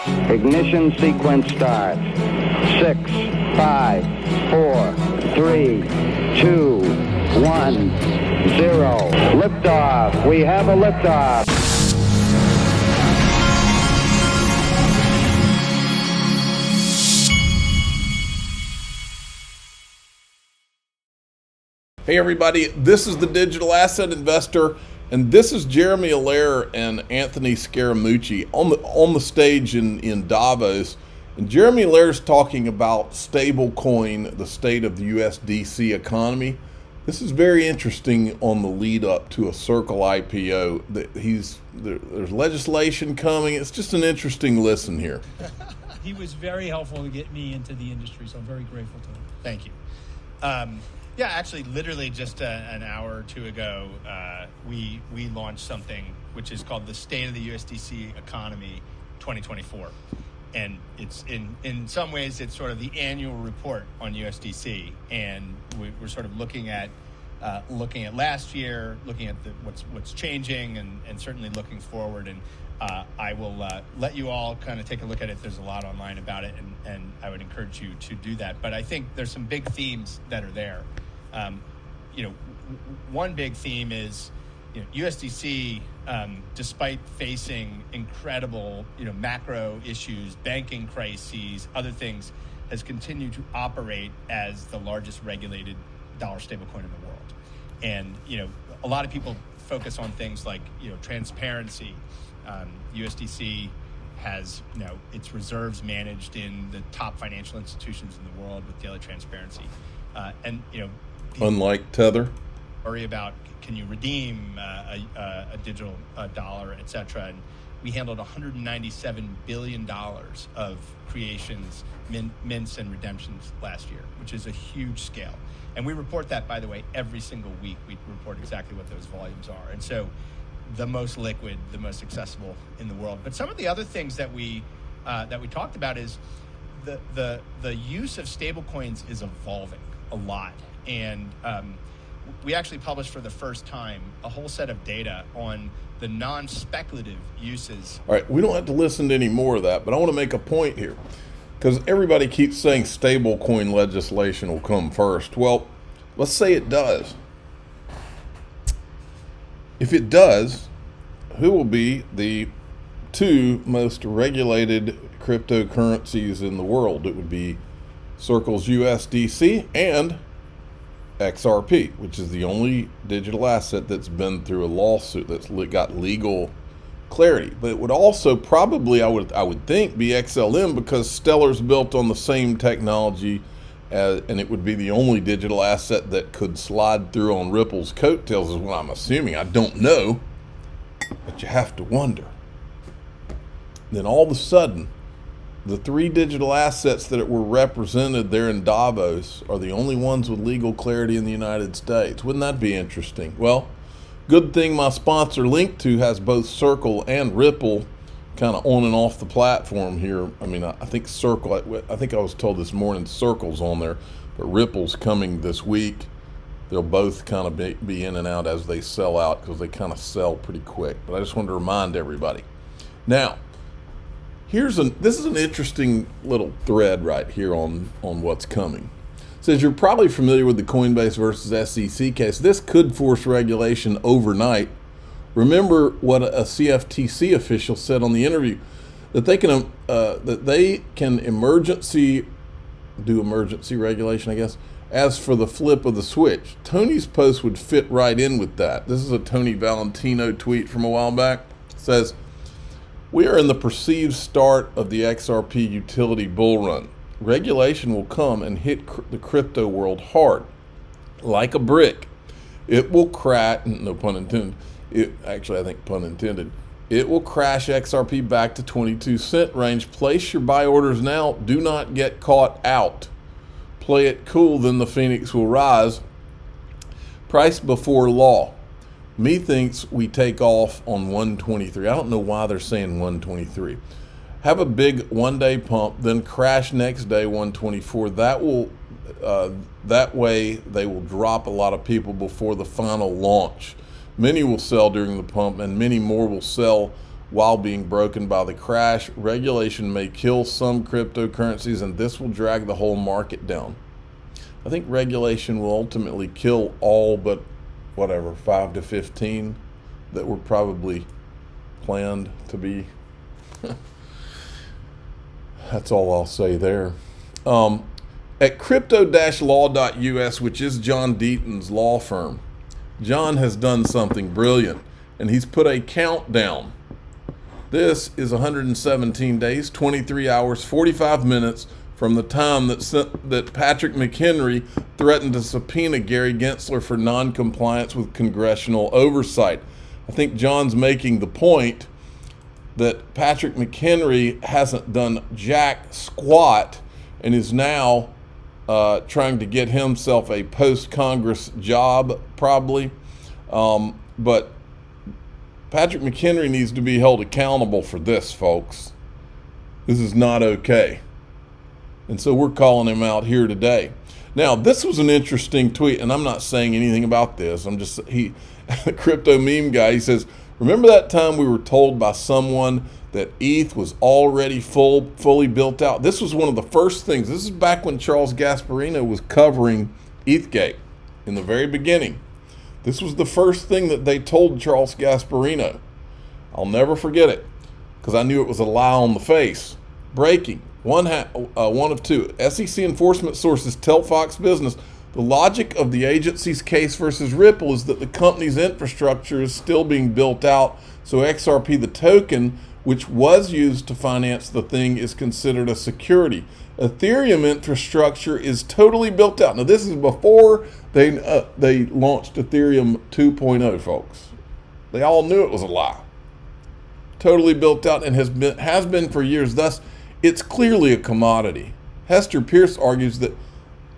Ignition sequence start. 6, 5, 4, 3, 2, 1, 0. Liftoff. We have a liftoff. Hey everybody, this is the Digital Asset Investor, and this is Jeremy Allaire and Anthony Scaramucci on the stage in Davos. And Jeremy Allaire is talking about stablecoin, the state of the USDC economy. This is very interesting on the lead up to a Circle IPO. There's legislation coming. It's just an interesting listen here. He was very helpful to get me into the industry, so I'm very grateful to him. Thank you. Yeah, actually, literally just an hour or two ago, we launched something which is called the State of the USDC Economy 2024. And it's in some ways, it's sort of the annual report on USDC. And we're sort of looking at last year, looking at what's changing, and certainly looking forward. And I will let you all kind of take a look at it. There's a lot online about it, and I would encourage you to do that. But I think there's some big themes that are there. One big theme is, USDC, despite facing incredible, macro issues, banking crises, other things, has continued to operate as the largest regulated dollar stablecoin in the world. And, a lot of people focus on things like, transparency. USDC has, its reserves managed in the top financial institutions in the world with daily transparency. Unlike Tether? Worry about, can you redeem a digital dollar, et cetera. And we handled $197 billion of creations, mints, and redemptions last year, which is a huge scale. And we report that, by the way, every single week. We report exactly what those volumes are. And so the most liquid, the most accessible in the world. But some of the other things that we talked about is the use of stablecoins is evolving a lot. And we actually published for the first time a whole set of data on the non-speculative uses. All right, we don't have to listen to any more of that, but I want to make a point here, because everybody keeps saying stablecoin legislation will come first. Well, let's say it does. If it does, who will be the two most regulated cryptocurrencies in the world? It would be Circle's USDC and XRP, which is the only digital asset that's been through a lawsuit that's got legal clarity. But it would also probably, I would think, be XLM, because Stellar's built on the same technology, and it would be the only digital asset that could slide through on Ripple's coattails, is what I'm assuming. I don't know, but you have to wonder. Then all of a sudden, the three digital assets that were represented there in Davos are the only ones with legal clarity in the United States. Wouldn't that be interesting? Well, good thing my sponsor Link2 has both Circle and Ripple kind of on and off the platform here. I mean, I think Circle, I think I was told this morning Circle's on there, but Ripple's coming this week. They'll both kind of be in and out as they sell out, because they kind of sell pretty quick. But I just wanted to remind everybody. Now, this is an interesting little thread right here on what's coming. It says you're probably familiar with the Coinbase versus SEC case. This could force regulation overnight. Remember what a CFTC official said on the interview, that they can do emergency regulation, I guess, as for the flip of the switch. Tony's post would fit right in with that. This is a Tony Valentino tweet from a while back. It says, "We are in the perceived start of the XRP utility bull run. Regulation will come and hit the crypto world hard, like a brick. It will crash," no pun intended, I think pun intended, "it will crash XRP back to 22-cent range. Place your buy orders now. Do not get caught out. Play it cool, then the Phoenix will rise. Price before law. Methinks we take off on 123. I don't know why they're saying 123. Have a big one-day pump, then crash next day 124. That way they will drop a lot of people before the final launch. Many will sell during the pump, and many more will sell while being broken by the crash. Regulation may kill some cryptocurrencies, and this will drag the whole market down. I think regulation will ultimately kill all but, 5 to 15 that were probably planned to be. That's all I'll say there. At crypto-law.us, which is John Deaton's law firm, John has done something brilliant, and he's put a countdown. This is 117 days, 23 hours, 45 minutes from the time that Patrick McHenry threatened to subpoena Gary Gensler for non-compliance with congressional oversight. I think John's making the point that Patrick McHenry hasn't done jack squat and is now trying to get himself a post-Congress job, probably. But Patrick McHenry needs to be held accountable for this, folks. This is not okay. And so we're calling him out here today. Now, this was an interesting tweet, and I'm not saying anything about this. The crypto meme guy, he says, remember that time we were told by someone that ETH was already fully built out? This was one of the first things. This is back when Charles Gasparino was covering ETHgate in the very beginning. This was the first thing that they told Charles Gasparino. I'll never forget it because I knew it was a lie on the face. Breaking. One of two. SEC enforcement sources tell Fox Business the logic of the agency's case versus Ripple is that the company's infrastructure is still being built out, so XRP, the token, which was used to finance the thing, is considered a security. Ethereum infrastructure is totally built out. Now, this is before they launched Ethereum 2.0, folks. They all knew it was a lie. Totally built out and has been for years. Thus, it's clearly a commodity. Hester Pierce argues that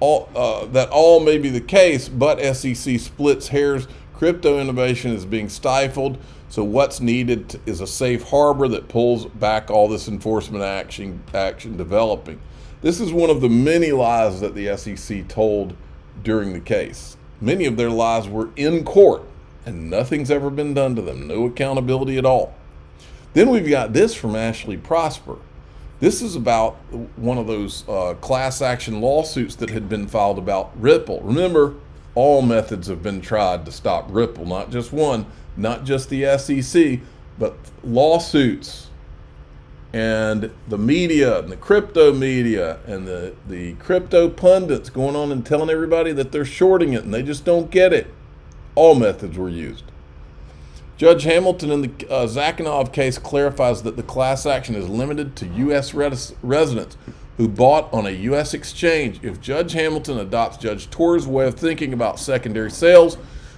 all may be the case, but SEC splits hairs. Crypto innovation is being stifled. So what's needed is a safe harbor that pulls back all this enforcement action developing. This is one of the many lies that the SEC told during the case. Many of their lies were in court, and nothing's ever been done to them. No accountability at all. Then we've got this from Ashley Prosper. This is about one of those class action lawsuits that had been filed about Ripple. Remember, all methods have been tried to stop Ripple, not just one, not just the SEC, but lawsuits. And the media and the crypto media and the crypto pundits going on and telling everybody that they're shorting it and they just don't get it. All methods were used. Judge Hamilton in the Zakhanov case clarifies that the class action is limited to U.S. residents who bought on a U.S. exchange. If Judge Hamilton adopts Judge Torr's way of thinking about secondary sales,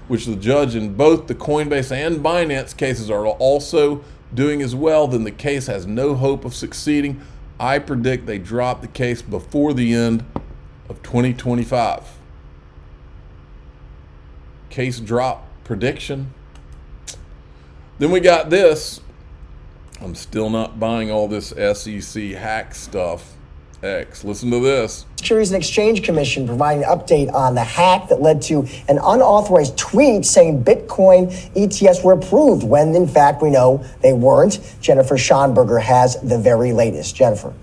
which the judge in both the Coinbase and Binance cases are also doing as well, then the case has no hope of succeeding. I predict they drop the case before the end of 2025. Case drop prediction. Then we got this. I'm still not buying all this SEC hack stuff. Listen to this. Securities and Exchange Commission providing an update on the hack that led to an unauthorized tweet saying Bitcoin ETFs were approved when, in fact, we know they weren't. Jennifer Schonberger has the very latest. Jennifer.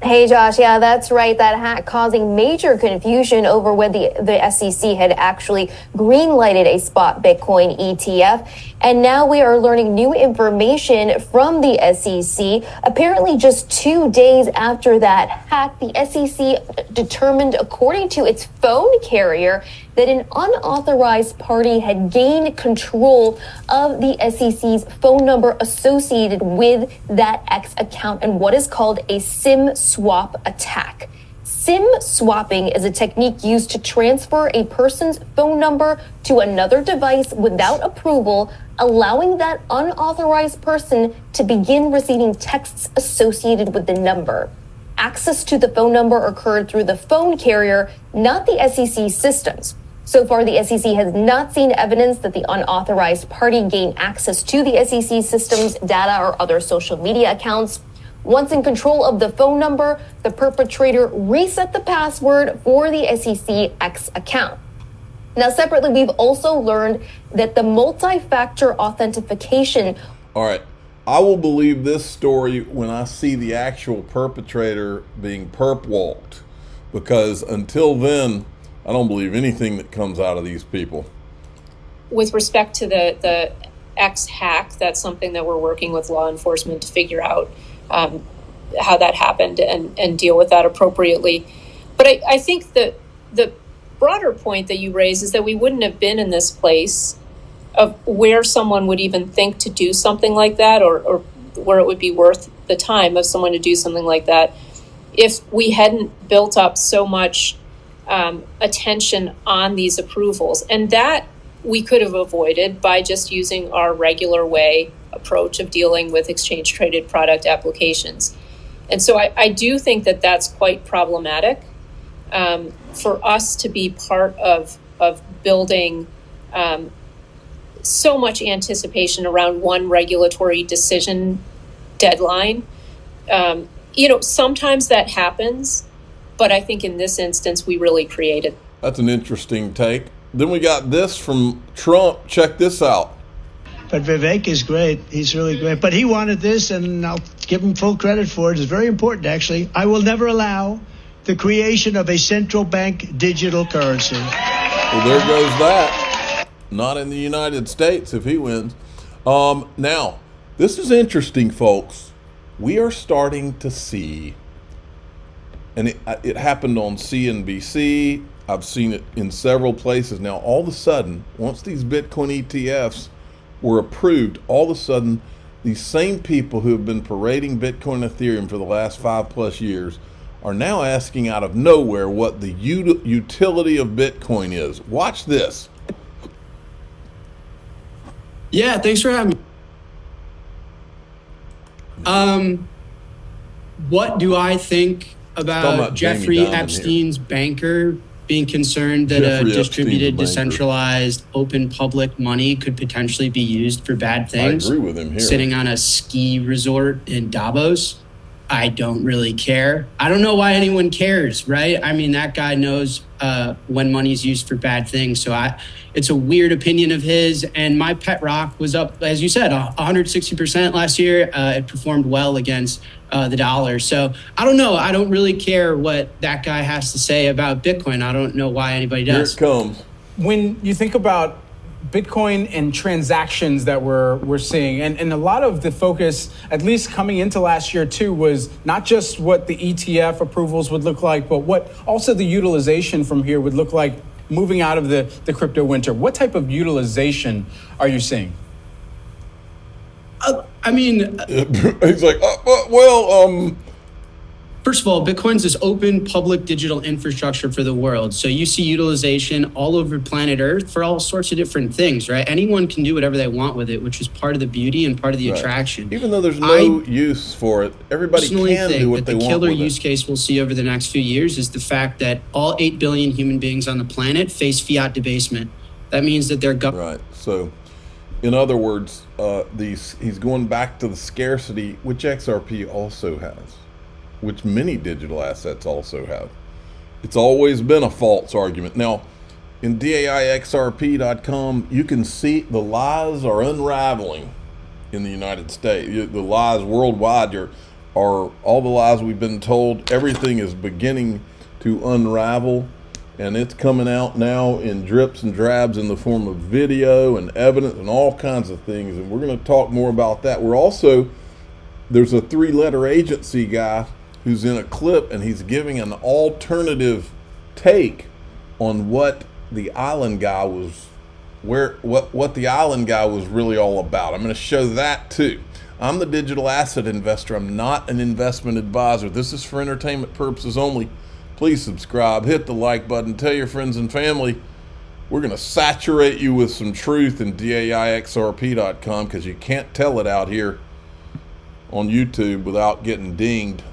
Hey, Josh. Yeah, that's right. That hack causing major confusion over whether the SEC had actually green-lighted a spot Bitcoin ETF. And now we are learning new information from the SEC. Apparently, just 2 days after that hack, the SEC determined, according to its phone carrier, that an unauthorized party had gained control of the SEC's phone number associated with that X account and what is called a SIM swap attack. SIM swapping is a technique used to transfer a person's phone number to another device without approval, allowing that unauthorized person to begin receiving texts associated with the number. Access to the phone number occurred through the phone carrier, not the SEC systems. So far, the SEC has not seen evidence that the unauthorized party gained access to the SEC systems, data, or other social media accounts. Once in control of the phone number, the perpetrator reset the password for the SEC X account. Now, separately, we've also learned that the multi-factor authentication. All right. I will believe this story when I see the actual perpetrator being perp walked, because until then, I don't believe anything that comes out of these people. With respect to the X hack, that's something that we're working with law enforcement to figure out how that happened and deal with that appropriately. But I think that the broader point that you raise is that we wouldn't have been in this place of where someone would even think to do something like that, or where it would be worth the time of someone to do something like that, if we hadn't built up so much attention on these approvals. And that we could have avoided by just using our regular way approach of dealing with exchange traded product applications. And so I do think that that's quite problematic for us to be part of building so much anticipation around one regulatory decision deadline. Sometimes that happens, but I think in this instance, we really created. That's an interesting take. Then we got this from Trump. Check this out. But Vivek is great. He's really great. But he wanted this, and I'll give him full credit for it. It's very important, actually. I will never allow the creation of a central bank digital currency. Well, there goes that. Not in the United States if he wins. Now, this is interesting, folks. We are starting to see, and it happened on CNBC. I've seen it in several places. Now, all of a sudden, once these Bitcoin ETFs were approved, all of a sudden, these same people who have been parading Bitcoin and Ethereum for the last 5+ years are now asking out of nowhere what the utility of Bitcoin is. Watch this. Yeah, thanks for having me. What do I think about Jeffrey Epstein's banker being concerned that a distributed, decentralized, open public money could potentially be used for bad things? I agree with him here. Sitting on a ski resort in Davos? I don't really care. I don't know why anyone cares, right? I mean, that guy knows when money's used for bad things. So it's a weird opinion of his. And my pet rock was up, as you said, 160% last year. It performed well against the dollar. So I don't know. I don't really care what that guy has to say about Bitcoin. I don't know why anybody does. Here it comes. When you think about Bitcoin and transactions that we're seeing, and a lot of the focus, at least coming into last year too, was not just what the ETF approvals would look like, but what also the utilization from here would look like moving out of the crypto winter. What type of utilization are you seeing? He's like, First of all, Bitcoin's this open public digital infrastructure for the world. So you see utilization all over planet Earth for all sorts of different things, right? Anyone can do whatever they want with it, which is part of the beauty and part of the attraction. Even though there's no use for it, everybody can do what they want. The killer use case we'll see over the next few years is the fact that all 8 billion human beings on the planet face fiat debasement. That means that they're Right. So, in other words, he's going back to the scarcity, which XRP also has, which many digital assets also have. It's always been a false argument. Now, in DAIXRP.com, you can see the lies are unraveling in the United States. The lies worldwide are all the lies we've been told. Everything is beginning to unravel, and it's coming out now in drips and drabs in the form of video and evidence and all kinds of things. And we're going to talk more about that. There's a 3-letter agency guy who's in a clip, and he's giving an alternative take on what the island guy was, what the island guy was really all about. I'm going to show that too. I'm the digital asset investor. I'm not an investment advisor. This is for entertainment purposes only. Please subscribe, hit the like button, tell your friends and family. We're going to saturate you with some truth in DAIXRP.com, because you can't tell it out here on YouTube without getting dinged.